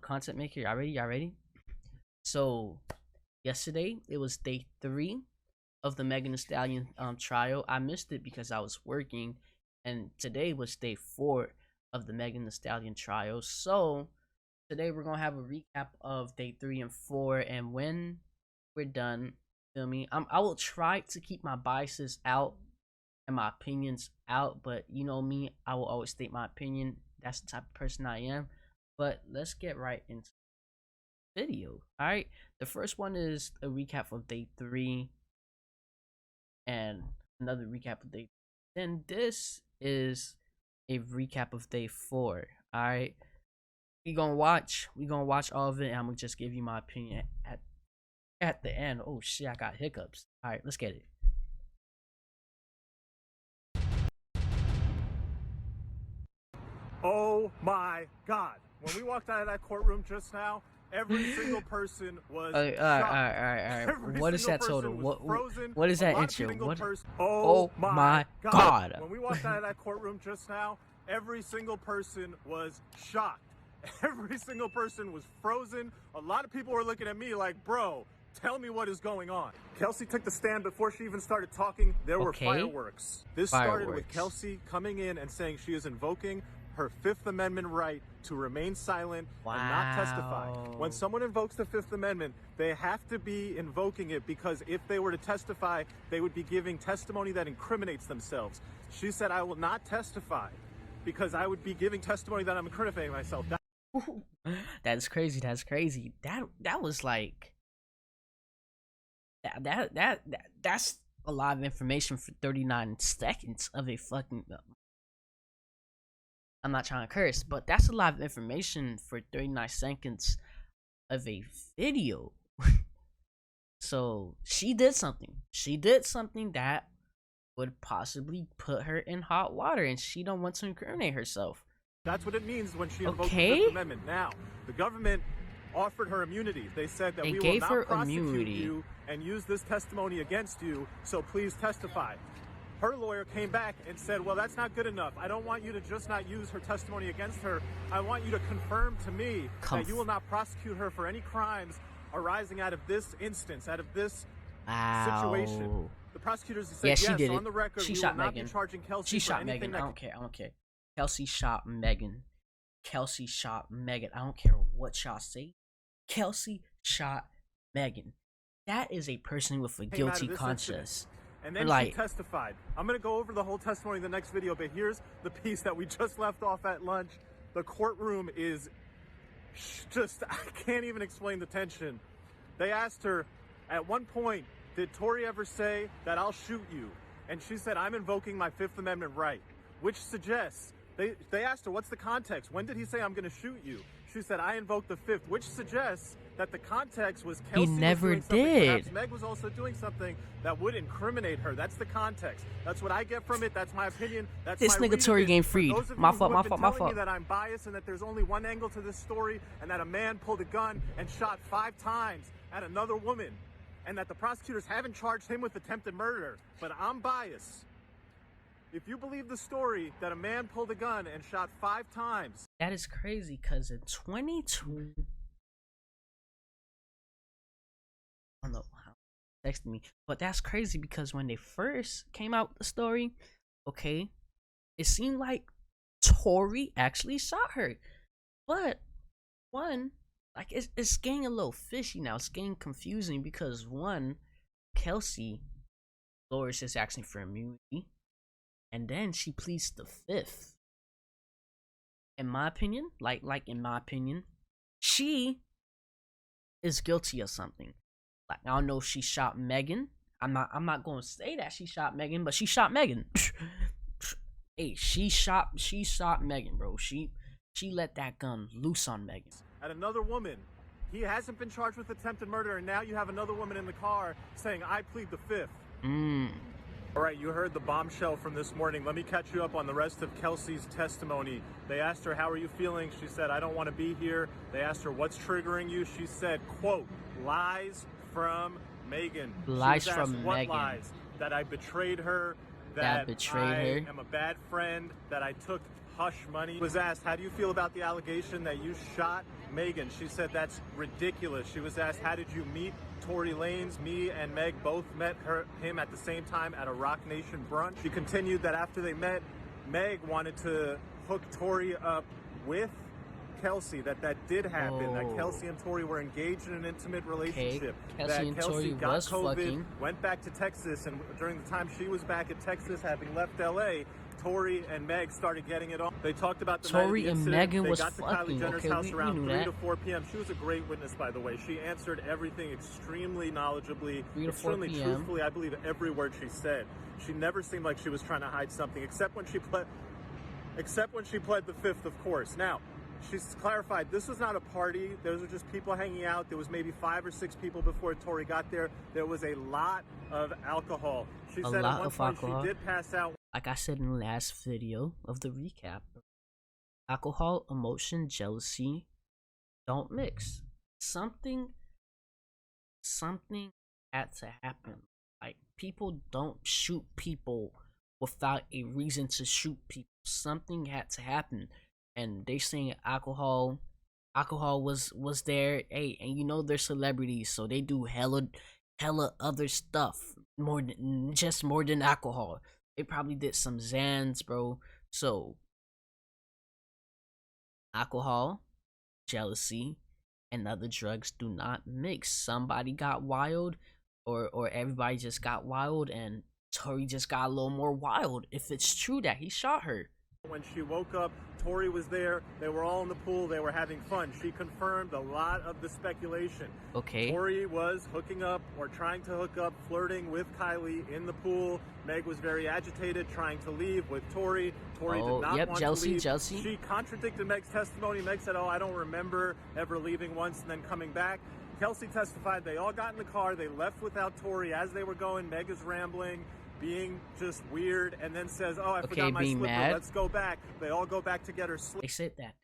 content maker. Y'all ready? Y'all ready? So yesterday it was day 3 of the Megan Thee Stallion trial. I missed it because I was working, and today was day 4 of the Megan Thee Stallion trial. So today we're gonna have a recap of day 3 and 4, and when we're done, feel me, I will try to keep my biases out and my opinions out, but you know me, I will always state my opinion. That's the type of person I am. But let's get right into the video. All right, the first one is a recap of day 3 and another recap of day. Then this is a recap of day 4. All right, we gonna watch all of it, and I'm gonna just give you my opinion at the end. Oh shit, I got hiccups. All right, let's get it. Oh my God. When we walked out of that courtroom just now, every single person was all right. What is that total? What is that intro? What? Oh my God. When we walked out of that courtroom just now, every single person was shocked. Every single person was frozen. A lot of people were looking at me like, bro, tell me what is going on. Kelsey took the stand. Before she even started talking, there were fireworks. This started with Kelsey coming in and saying she is invoking her Fifth Amendment right to remain silent and not testify. When someone invokes the Fifth Amendment, they have to be invoking it because if they were to testify, they would be giving testimony that incriminates themselves. She said, I will not testify because I would be giving testimony that I'm incriminating myself. That's crazy. That's crazy. That was like that's a lot of information for 39 seconds of a fucking I'm not trying to curse, but that's a lot of information for 39 seconds of a video. So she did something. She did something that would possibly put her in hot water, and she don't want to incriminate herself. That's what it means when she invoked the Fifth Amendment. Now, the government offered her immunity. They said that we will not prosecute you and use this testimony against you, so please testify. Her lawyer came back and said, well, that's not good enough. I don't want you to just not use her testimony against her. I want you to confirm to me that you will not prosecute her for any crimes arising out of this instance, out of this situation. The prosecutors said, yes, on the record, we will not be charging Kelsey. She shot Megan. I don't care. Kelsey shot Megan. Kelsey shot Megan. I don't care what y'all say. Kelsey shot Megan. That is a person with a guilty conscience. And then she testified. I'm going to go over the whole testimony in the next video, but here's the piece that we just left off at lunch. The courtroom is just, I can't even explain the tension. They asked her, at one point, did Tory ever say that I'll shoot you? And she said, I'm invoking my Fifth Amendment right, which suggests, they asked her, what's the context? When did he say I'm going to shoot you? She said, I invoked the Fifth, which suggests that the context was Kelsey he never was doing did. Perhaps Meg was also doing something that would incriminate her. That's the context. That's what I get from it. That's my opinion. That's this my nigga Tory game freed. My fault. Me that I'm biased and that there's only one angle to this story, and that a man pulled a gun and shot 5 times at another woman, and that the prosecutors haven't charged him with attempted murder. But I'm biased. If you believe the story that a man pulled a gun and shot 5 times. That is crazy, because in 22... I don't know how texted me, but that's crazy because when they first came out with the story, okay, it seemed like Tory actually shot her. But one, like it's getting a little fishy now. It's getting confusing because one, Kelsey lawyers is asking for immunity, and then she pleads the Fifth. In my opinion, like in my opinion, she is guilty of something. Like, I don't know if she shot Megan. I'm not going to say that she shot Megan, but she shot Megan. Hey, she shot Megan, bro. She let that gun loose on Megan. At another woman. He hasn't been charged with attempted murder, and now you have another woman in the car saying, I plead the Fifth. All right, you heard the bombshell from this morning. Let me catch you up on the rest of Kelsey's testimony. They asked her, how are you feeling? She said, I don't want to be here. They asked her, what's triggering you? She said, quote, lies from Megan. Lies from Megan. What lies? That I betrayed her, that I am a bad friend, that I took hush money. Was asked, how do you feel about the allegation that you shot Megan? She said that's ridiculous. She was asked, how did you meet Tory Lanez? Me and Meg both met him at the same time at a Rock Nation brunch. She continued that after they met, Meg wanted to hook Tory up with Kelsey, that did happen, that Kelsey and Tory were engaged in an intimate relationship, Kelsey that Kelsey got was COVID, fucking. went back to Texas, and during the time she was back in Texas, having left LA, Tory and Meg started getting it on. They talked about the Tory night of the and incident. Megan they was got to fucking. Kylie Jenner's Okay, house we around knew 3 that. to 4 p.m. She was a great witness, by the way. She answered everything extremely knowledgeably, 3 to 4 extremely p.m. truthfully. I believe every word she said. She never seemed like she was trying to hide something, except when she pled the fifth, of course. Now, she's clarified this was not a party. Those were just people hanging out. There was maybe 5 or 6 people before Tory got there. There was a lot of alcohol. She said at one point she did pass out. Like I said in the last video of the recap, alcohol, emotion, jealousy don't mix. Something had to happen. Like, people don't shoot people without a reason to shoot people. Something had to happen. And they saying alcohol was there. Hey, and you know they're celebrities, so they do hella other stuff more than alcohol. They probably did some Xans, bro. So alcohol, jealousy, and other drugs do not mix. Somebody got wild, or everybody just got wild, and Tory just got a little more wild if it's true that he shot her. When she woke up, Tory was there. They were all in the pool. They were having fun. She confirmed a lot of the speculation. Okay. Tory was hooking up or trying to hook up, flirting with Kylie in the pool. Meg was very agitated, trying to leave with Tory. Tory did not want to leave. Jealousy. She contradicted Meg's testimony. Meg said, oh, I don't remember ever leaving once and then coming back. Kelsey testified they all got in the car. They left without Tory. As they were going, Meg is rambling, being just weird, and then says, oh, I forgot my slipper, mad. let's go back. They all go back to get her slipper. They said that.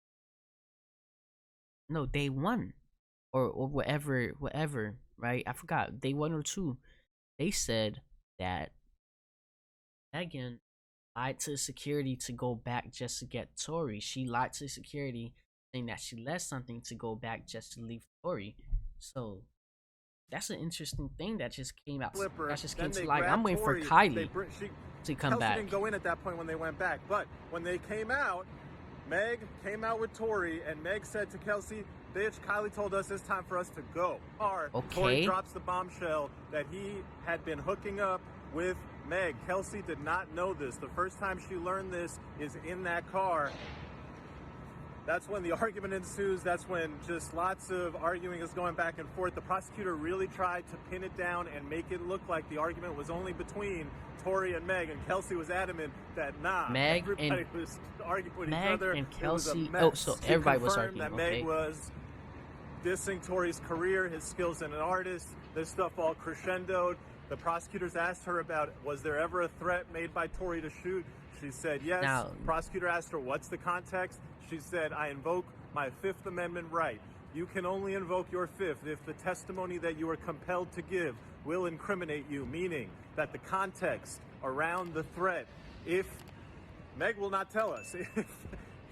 No, day 1. Or whatever, right? I forgot. Day 1 or 2. They said that Megan lied to security to go back just to get Tory. She lied to security saying that she left something to go back just to leave Tory. So that's an interesting thing that just came out. That just came to light. I'm waiting for Kylie to come back. Kelsey didn't go in at that point when they went back, but when they came out, Meg came out with Tory, and Meg said to Kelsey, bitch, Kylie told us it's time for us to go. Tory drops the bombshell that he had been hooking up with Meg. Kelsey did not know this. The first time she learned this is in that car. That's when the argument ensues. That's when just lots of arguing is going back and forth. The prosecutor really tried to pin it down and make it look like the argument was only between Tory and Meg, and Kelsey was adamant that everybody was arguing with each other. And Kelsey, so she everybody was arguing. That Meg was dissing Tory's career, his skills as an artist. This stuff all crescendoed. The prosecutors asked her about, was there ever a threat made by Tory to shoot? She said yes. Now, prosecutor asked her, what's the context? She said, I invoke my Fifth Amendment right. You can only invoke your Fifth if the testimony that you are compelled to give will incriminate you, meaning that the context around the threat, if Meg will not tell us,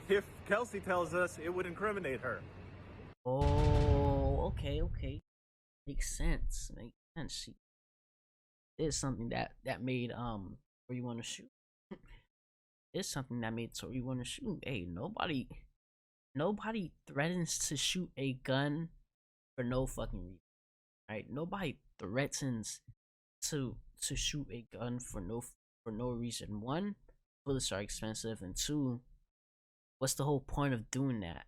if Kelsey tells us, it would incriminate her. Oh, okay. Makes sense. She is something that made where you want to shoot. It's something that made Tory want to shoot. Hey, nobody threatens to shoot a gun for no fucking reason, right? Nobody threatens to shoot a gun for no reason. 1, bullets are expensive, and 2, what's the whole point of doing that?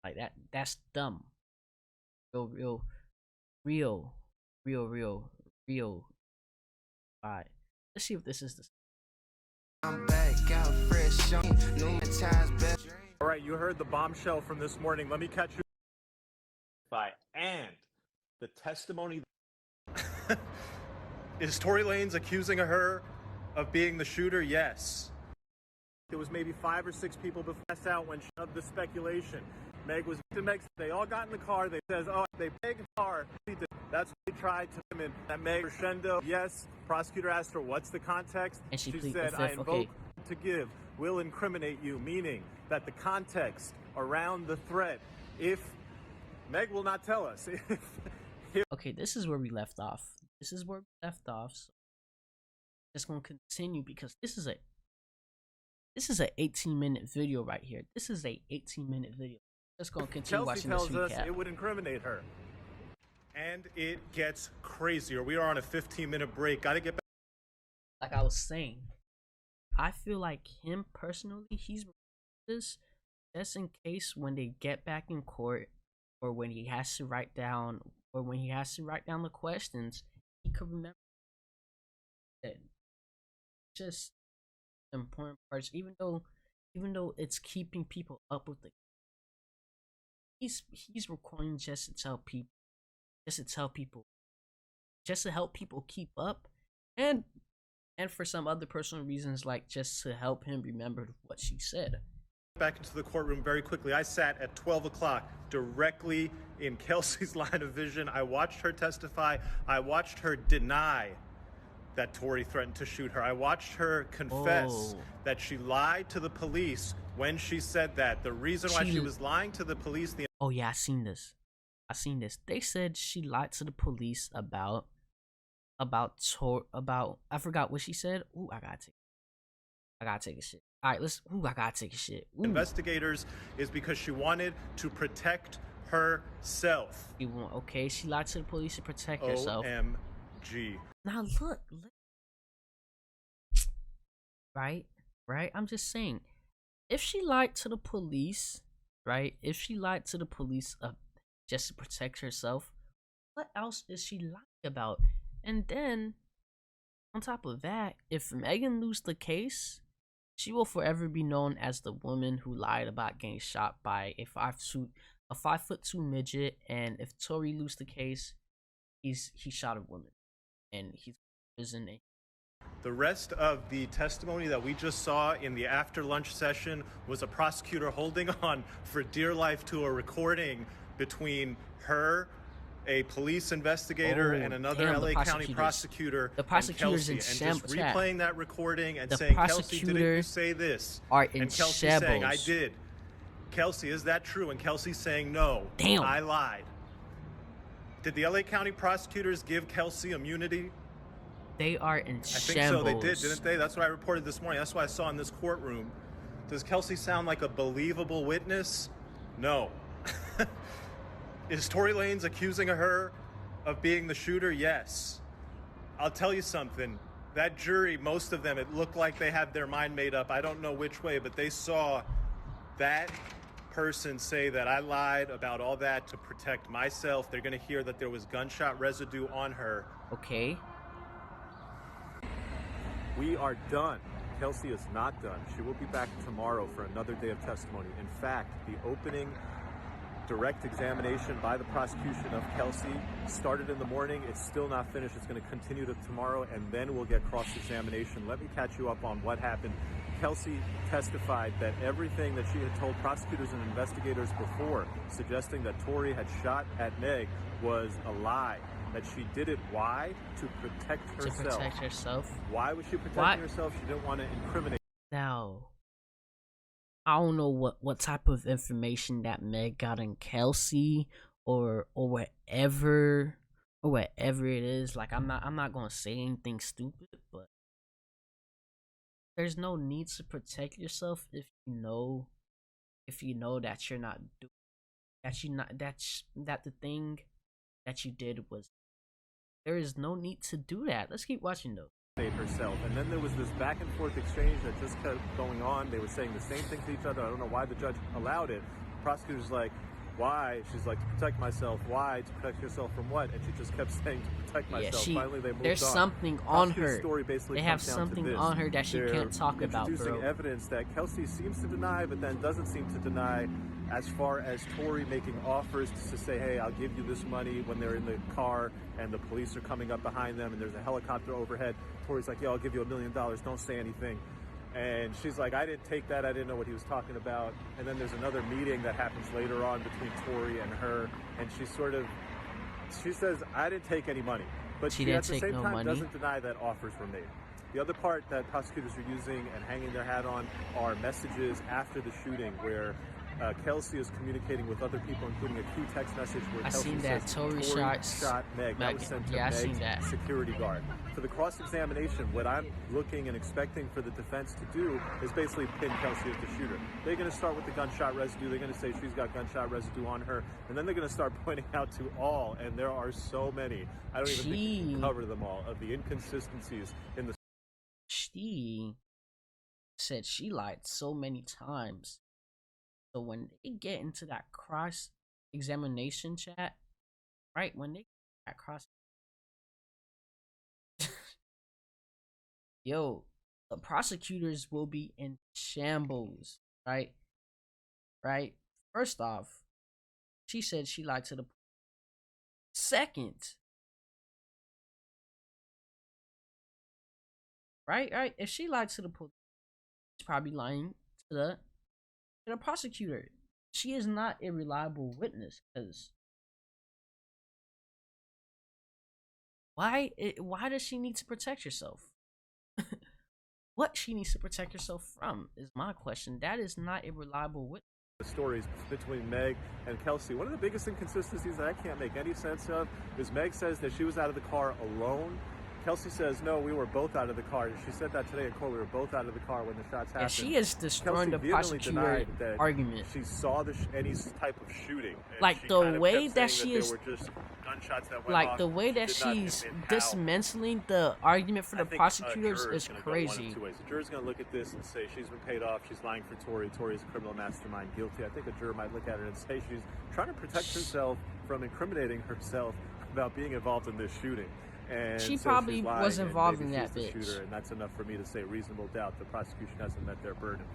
Like that's dumb. Real. Alright, let's see if this is the. I'm back, out fresh, All right, you heard the bombshell from this morning. Let me catch you. And the testimony. Is Tory Lanez accusing her of being the shooter? Yes. There was maybe 5 or 6 people before passed out when of the speculation. Meg was to Meg. They all got in the car. They says, oh, they begged the car. That's what they tried to him. That Meg crescendo. Yes. Prosecutor asked her, what's the context? And she said, I invoke to give will incriminate you, meaning that the context around the threat, if Meg will not tell us. Okay, this is where we left off. So just gonna continue because this is a 18-minute video right here. This is a 18-minute video. Just gonna continue Kelsey watching tells this us recap. it would incriminate her. And it gets crazier. We are on a 15-minute break. Gotta get back. Like I was saying, I feel like him personally, he's this just in case when they get back in court, or when he has to write down, the questions, he could remember it. Just important parts, even though it's keeping people up with the. He's recording just to tell people, just to help people keep up, and for some other personal reasons, like just to help him remember what she said. Back into the courtroom very quickly. I sat at 12 o'clock directly in Kelsey's line of vision. I watched her testify. I watched her deny that Tory threatened to shoot her. I watched her confess that she lied to the police when she said that. The reason why she was lying to the police... Oh yeah, I seen this. They said she lied to the police about I forgot what she said. Ooh, I gotta take a shit. All right, I gotta take a shit. Ooh. Investigators is because she wanted to protect herself. Okay, she lied to the police to protect herself. OMG. Now look. Right? I'm just saying, if she lied to the police, right? If she lied to the police just to protect herself, what else is she lying about? And then, on top of that, if Megan loses the case, she will forever be known as the woman who lied about getting shot by a 5'2" midget. And if Tory loses the case, he shot a woman, and he's in prison. The rest of the testimony that we just saw in the after lunch session was a prosecutor holding on for dear life to a recording between her, a police investigator, and another LA County prosecutor. The prosecutors and in just replaying that recording and saying, Kelsey, didn't you say this? And Kelsey saying, I did. Kelsey, is that true? And Kelsey saying, no, I lied. Did the LA County prosecutors give Kelsey immunity? They are in shambles. I think so, they did, didn't they? That's what I reported this morning. That's what I saw in this courtroom. Does Kelsey sound like a believable witness? No. Is Tory Lanez accusing her of being the shooter? Yes. I'll tell you something. That jury, most of them, it looked like they had their mind made up. I don't know which way, but they saw that person say that I lied about all that to protect myself. They're going to hear that there was gunshot residue on her. Okay. We are done. Kelsey is not done. She will be back tomorrow for another day of testimony. In fact, the opening direct examination by the prosecution of Kelsey started in the morning. It's still not finished. It's going to continue to tomorrow, and then we'll get cross-examination. Let me catch you up on what happened. Kelsey testified that everything that she had told prosecutors and investigators before, suggesting that Tory had shot at Meg, was a lie. That she did it, why? To protect herself. To protect herself. Why was she protecting herself? She didn't want to incriminate. Now, I don't know what type of information that Meg got in Kelsey or whatever it is. Like, I'm not gonna say anything stupid, but there's no need to protect yourself if you know that you're not doing that the thing that you did was. There is no need to do that. Let's keep watching though. Herself, and then there was this back and forth exchange that just kept going on. They were saying the same thing to each other. I don't know why the judge allowed it. The prosecutor's like, why? She's like, to protect myself. Why? To protect yourself from what? And she just kept saying, to protect myself. Finally, they moved on. There's something on her. They have something on her that she can't talk about, bro. Introducing evidence that Kelsey seems to deny, but then doesn't seem to deny, as far as Tory making offers to say, hey, I'll give you this money when they're in the car and the police are coming up behind them and there's a helicopter overhead. Tory's like, yeah, I'll give you $1 million. Don't say anything. And she's like, I didn't take that. I didn't know what he was talking about. And then there's another meeting that happens later on between Tory and her. And she says, I didn't take any money. But she at the same time doesn't deny that offers were made. The other part that prosecutors are using and hanging their hat on are messages after the shooting where Kelsey is communicating with other people, including a key text message where Kelsey seen that says Tory shot Meg. That was sent to I seen Meg's that. security guard. For the cross-examination, what I'm looking and expecting for the defense to do is basically pin Kelsey as the shooter. They're going to start with the gunshot residue. They're going to say she's got gunshot residue on her, and then they're going to start pointing out to all, and there are so many, I don't even think we can cover them all, of the inconsistencies in the... She said she lied so many times. So when they get into that cross-examination chat, right, when they get that cross... Yo, the prosecutors will be in shambles, right? Right? First off, she said she lied to the... Second, right? If she lied to the police, she's probably lying to the prosecutor. She is not a reliable witness, because why does she need to protect herself? What she needs to protect herself from is my question. That is not a reliable witness. The stories between Meg and Kelsey. One of the biggest inconsistencies that I can't make any sense of is Meg says that she was out of the car alone. Kelsey says, no, we were both out of the car. She said that today in court. We were both out of the car when the shots happened. Yeah, she is destroying Kelsey the prosecutor argument. She saw any type of shooting. Like the way that she is, there were just gunshots that went like off. the way that she's dismantling the argument for the prosecutors is crazy. The juror's going to look at this and say she's been paid off. She's lying for Tory. Tory's a criminal mastermind, guilty. I think a juror might look at her and say she's trying to protect herself from incriminating herself about being involved in this shooting. And she so probably was involved in that bitch. Shooter, and that's enough for me to say reasonable doubt the prosecution hasn't met their burden.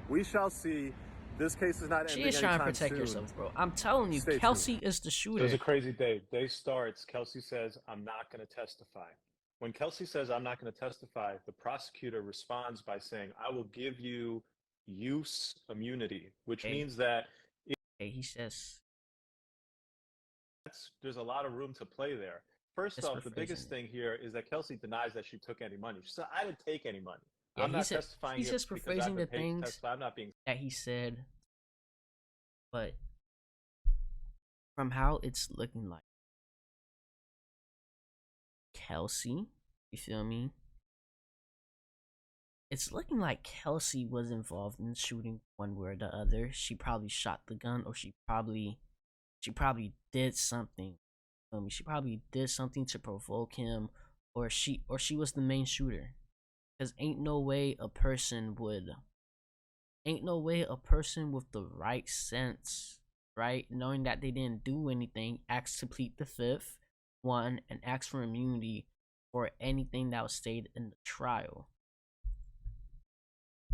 We shall see. This case is not ending. She is trying to protect herself, bro. I'm telling you, Kelsey is the shooter. It was a crazy day. Day starts. Kelsey says, I'm not going to testify. When Kelsey says, I'm not going to testify, the prosecutor responds by saying, I will give you use immunity, which means that... he says... There's a lot of room to play there. First off, the biggest thing here is that Kelsey denies that she took any money. She said, I didn't take any money. Yeah, I'm not testifying. He's just rephrasing the things I'm not being... that he said. But from how it's looking like Kelsey, you feel me? It's looking like Kelsey was involved in shooting one way or the other. She probably shot the gun, or she probably did something. She probably did something to provoke him, or she was the main shooter. Cause ain't no way a person with the right sense, right, knowing that they didn't do anything, asks to plead the fifth one and asks for immunity for anything that was stated in the trial.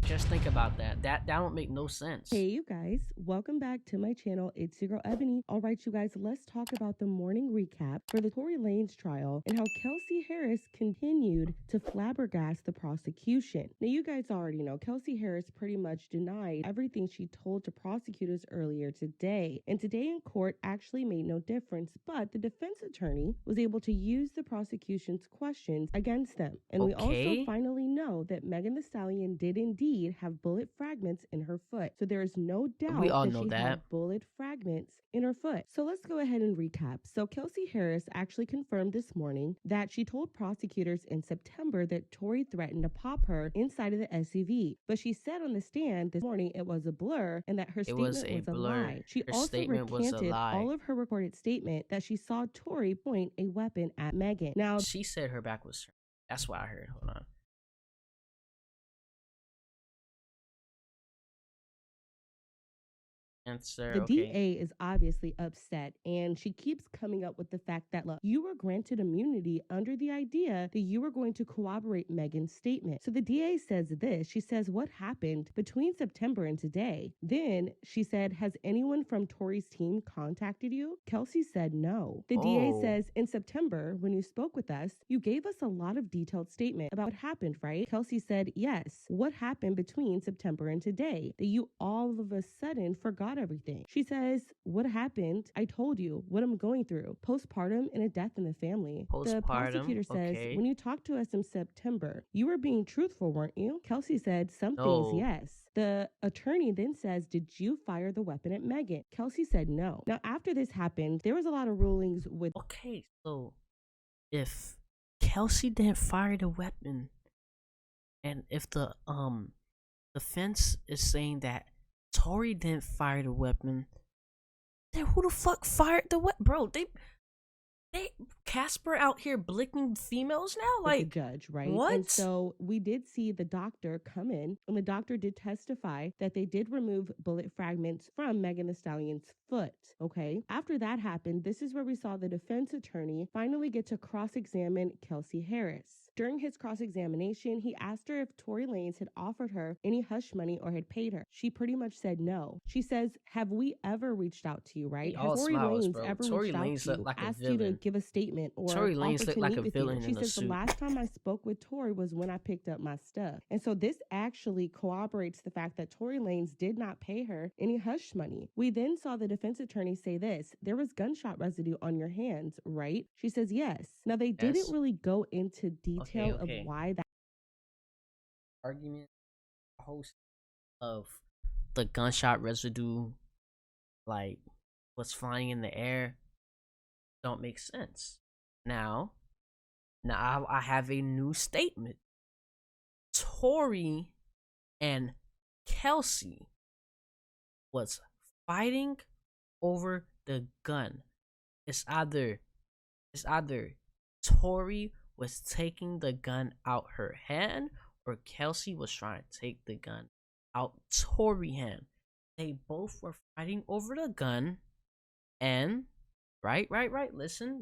Just think about that. That don't make no sense. Hey, you guys. Welcome back to my channel. It's your girl, Ebony. All right, you guys, let's talk about the morning recap for the Tory Lanez trial and how Kelsey Harris continued to flabbergast the prosecution. Now, you guys already know Kelsey Harris pretty much denied everything she told to prosecutors earlier today. And today in court actually made no difference, but the defense attorney was able to use the prosecution's questions against them. And we also finally know that Megan Thee Stallion did indeed have bullet fragments in her foot. So there is no doubt that she had bullet fragments in her foot. So let's go ahead and recap. So Kelsey Harris actually confirmed this morning that she told prosecutors in September that Tory threatened to pop her inside of the SUV. But she said on the stand this morning it was a blur and that her statement was a lie. She also recanted all of her recorded statement that she saw Tory point a weapon at Megan. Now, she said her back was turned. That's what I heard. Hold on. The DA is obviously upset, and she keeps coming up with the fact that, look, you were granted immunity under the idea that you were going to corroborate Megan's statement. So the DA says this. She says, what happened between September and today? Then she said, has anyone from Tory's team contacted you? Kelsey said no. The DA says, in September, when you spoke with us, you gave us a lot of detailed statement about what happened, right? Kelsey said, yes. What happened between September and today that you all of a sudden forgot everything. She says, what happened? I told you what I'm going through. Postpartum and a death in the family. The Postpartum. prosecutor says, Okay. when you talked to us in September, you were being truthful, weren't you? Kelsey said, some things, No. yes. The attorney then says, did you fire the weapon at Megan? Kelsey said no. Now, after this happened, there was a lot of rulings with. Okay, so if Kelsey didn't fire the weapon, and if the defense is saying that Tory didn't fire the weapon, then who the fuck fired the weapon? Bro, they Casper out here blicking females now? Like, the judge, right? What? And so we did see the doctor come in, and the doctor did testify that they did remove bullet fragments from Megan Thee Stallion's foot. Okay. After that happened, this is where we saw the defense attorney finally get to cross-examine Kelsey Harris. During his cross-examination, he asked her if Tory Lanez had offered her any hush money or had paid her. She pretty much said no. She says, have we ever reached out to you, right? Has Tory Lanez ever reached out to you, asked you to give a statement or Tory Lanez looked like a with villain you? in She a says suit. the last time I spoke with Tory was when I picked up my stuff. And so this actually corroborates the fact that Tory Lanez did not pay her any hush money. We then saw the defense attorney say this, there was gunshot residue on your hands, right? She says yes. Now they didn't really go into detail of why that argument host of the gunshot residue like was flying in the air don't make sense. Now I have a new statement. Tory and Kelsey was fighting over the gun. It's either Tory was taking the gun out her hand or Kelsey was trying to take the gun out Tory hand. They both were fighting over the gun, and right. Listen.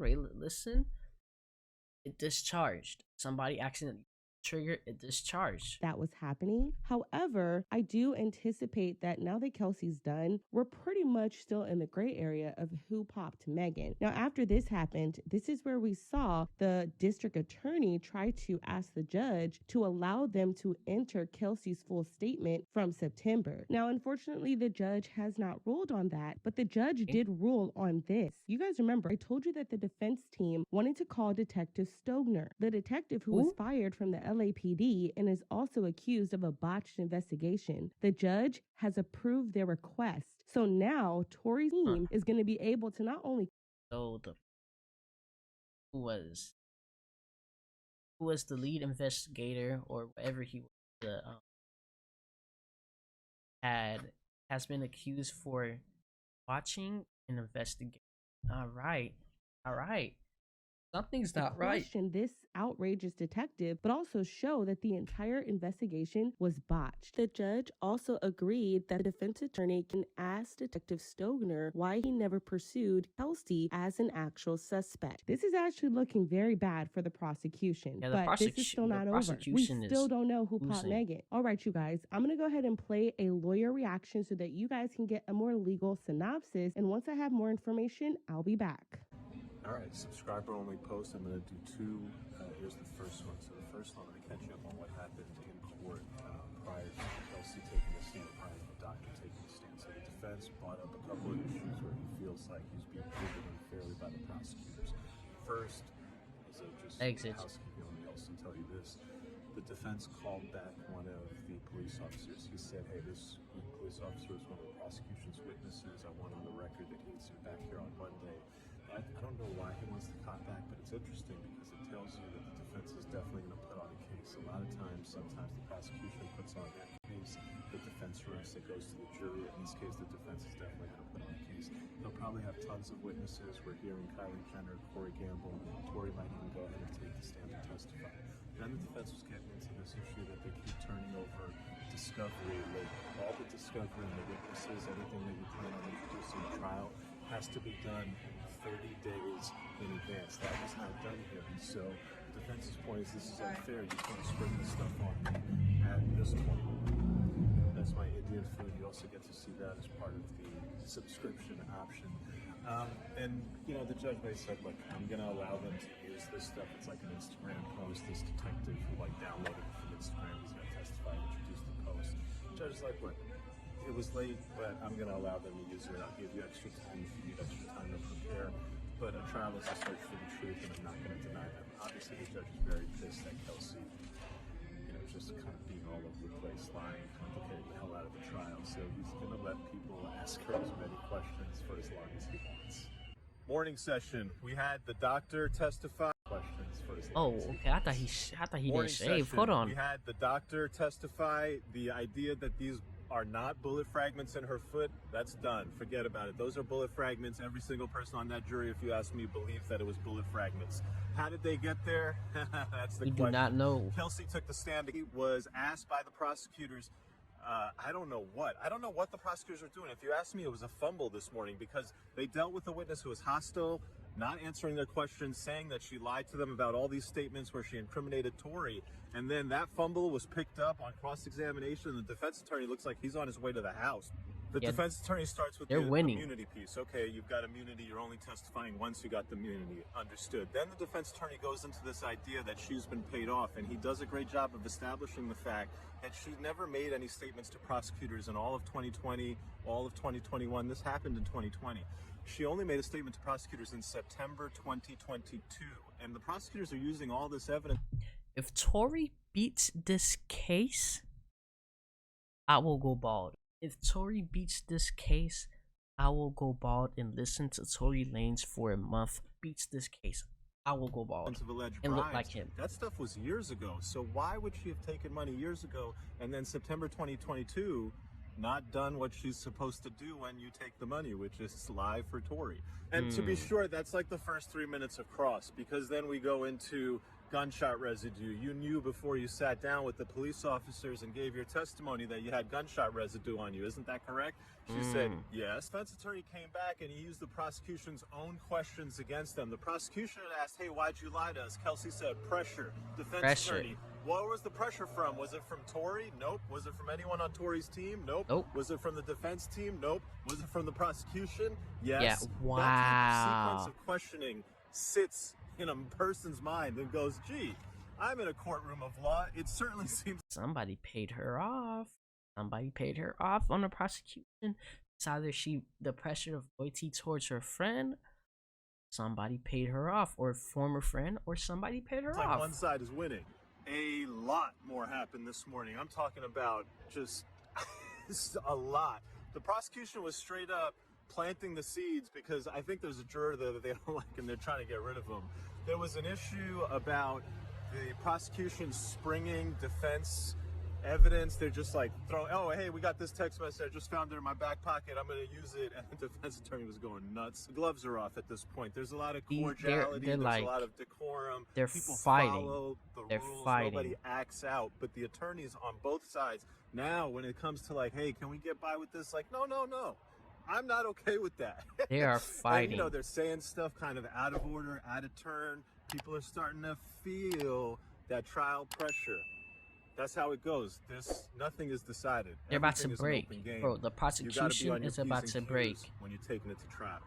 It discharged. Somebody accidentally triggered it discharged. That was happening. However, I do anticipate that now that Kelsey's done, we're pretty much still in the gray area of who popped Megan. Now, after this happened, this is where we saw the district attorney try to ask the judge to allow them to enter Kelsey's full statement from September. Now, unfortunately, the judge has not ruled on that, but the judge did rule on this. You guys remember, I told you that the defense team wanted to call Detective Stogner, the detective who was fired from the LAPD and is also accused of a botched investigation. The judge has approved their request. So now Tory's team is going to be able to not only who was the lead investigator or whatever he was, has been accused for watching and investigating. All right. Something's not right. Question this outrageous detective, but also show that the entire investigation was botched. The judge also agreed that the defense attorney can ask Detective Stogner why he never pursued Kelsey as an actual suspect. This is actually looking very bad for the prosecution, but this is still not over. We still don't know who popped Megan. All right, you guys, I'm going to go ahead and play a lawyer reaction so that you guys can get a more legal synopsis. And once I have more information, I'll be back. All right, subscriber only post. I'm going to do two. Here's the first one. So the first one, I'm going to catch you up on what happened in court prior to Kelsey taking the stand, prior to the doctor taking the stand. So the defense brought up a couple of issues where he feels like he's being treated unfairly by the prosecutors. First, as a just housekeeping, let me also tell you this. The defense called back one of the police officers. He said, hey, this police officer is one of the prosecution's witnesses. I want on the record that he's back here on Monday. I don't know why he wants the cop back, but it's interesting because it tells you that the defense is definitely going to put on a case. A lot of times, sometimes the prosecution puts on their case, the defense rests, it goes to the jury. In this case, the defense is definitely going to put on a case. They'll probably have tons of witnesses. We're hearing Kylie Jenner, Corey Gamble, Tory might even go ahead and take the stand and testify. Then the defense was getting into this issue that they keep turning over discovery. Like all the discovery and the witnesses, everything that you plan on introducing in trial has to be done 30 days in advance. That was not done here. And so the defense's point is this is unfair. You just want to spring this stuff on me at this point. That's my Indian food. You also get to see that as part of the subscription option. And, you know, the judge basically said, look, I'm going to allow them to use this stuff. It's like an Instagram post. This detective who, like, downloaded it from Instagram, he's going to testify and introduce the post. The judge is like, look, it was late, but I'm going to allow them to use it. I'll give you extra time if you need extra time to prepare. But a trial is a search for the truth, and I'm not going to deny them. Obviously, the judge is very pissed at Kelsey, just kind of being all over the place, lying, complicating the hell out of the trial. So he's going to let people ask her as many questions for as long as he wants. Morning session. We had the doctor testify. Questions for as long as he okay. I thought he didn't shave. Hold on. We had the doctor testify. The idea that these are not bullet fragments in her foot, that's done. Forget about it. Those are bullet fragments. Every single person on that jury, if you ask me, believes that it was bullet fragments. How did they get there? That's the question. We do not know. Kelsey took the stand. He was asked by the prosecutors, I don't know what the prosecutors are doing. If you ask me, it was a fumble this morning because they dealt with a witness who was hostile, not answering their questions, saying that she lied to them about all these statements where she incriminated Tory. And then that fumble was picked up on cross-examination. The defense attorney looks like he's on his way to the house. The defense attorney starts with the immunity piece. Okay, you've got immunity. You're only testifying once you got the immunity. Understood. Then the defense attorney goes into this idea that she's been paid off, and he does a great job of establishing the fact that she never made any statements to prosecutors in all of 2020, all of 2021. This happened in 2020. She only made a statement to prosecutors in September 2022, and the prosecutors are using all this evidence. If Tory beats this case, I will go bald. If Tory beats this case, I will go bald and listen to Tory Lanez for a month. Beats this case, I will go bald and look like him. That stuff was years ago. So why would she have taken money years ago and then September 2022 not done what she's supposed to do when you take the money, which is lie for Tory? And to be sure, that's like the first 3 minutes of cross, because then we go into gunshot residue. You knew before you sat down with the police officers and gave your testimony that you had gunshot residue on you. Isn't that correct? She said, yes. Defense attorney came back and he used the prosecution's own questions against them. The prosecution had asked, hey, why'd you lie to us? Kelsey said, pressure. Defense attorney, where was the pressure from? Was it from Tory? Nope. Was it from anyone on Tory's team? Nope. Was it from the defense team? Nope. Was it from the prosecution? Yes. Yeah. Wow. That sequence of questioning sits in a person's mind and goes, gee, I'm in a courtroom of law. It certainly seems somebody paid her off. Somebody paid her off on the prosecution. It's either the pressure of loyalty towards her friend, somebody paid her off, or a former friend, or somebody paid her off. One side is winning. A lot more happened this morning. I'm talking about just a lot. The prosecution was straight up planting the seeds because I think there's a juror there that they don't like and they're trying to get rid of him. There was an issue about the prosecution springing defense evidence. They're just like oh, hey, we got this text message. I just found it in my back pocket. I'm going to use it. And the defense attorney was going nuts. The gloves are off at this point. There's a lot of cordiality. There's a lot of decorum. People fighting. Follow the rules. Nobody acts out. But the attorneys on both sides, now when it comes to like, hey, can we get by with this? Like, no. I'm not okay with that. They are fighting. And, they're saying stuff kind of out of order, out of turn. People are starting to feel that trial pressure. That's how it goes. Nothing is decided. They're about to break. Bro, the prosecution is about to break. When you're taking it to trial.